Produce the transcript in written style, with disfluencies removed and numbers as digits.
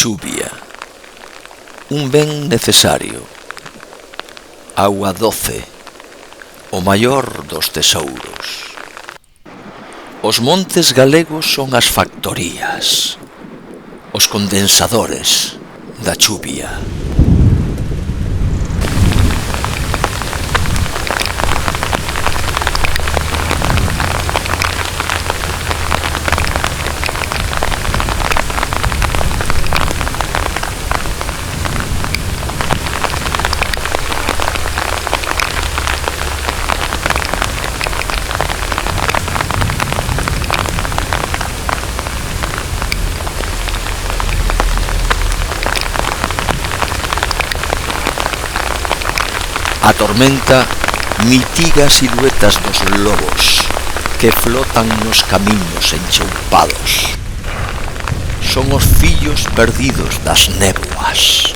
chuvia, un ben necesario. Auga doce, o maior dos tesouros. Os montes galegos son as factorías, os condensadores da chuvia. A tormenta mitiga as siluetas dos lobos que flotan nos camiños enchoupados. Son os fillos perdidos das néboas.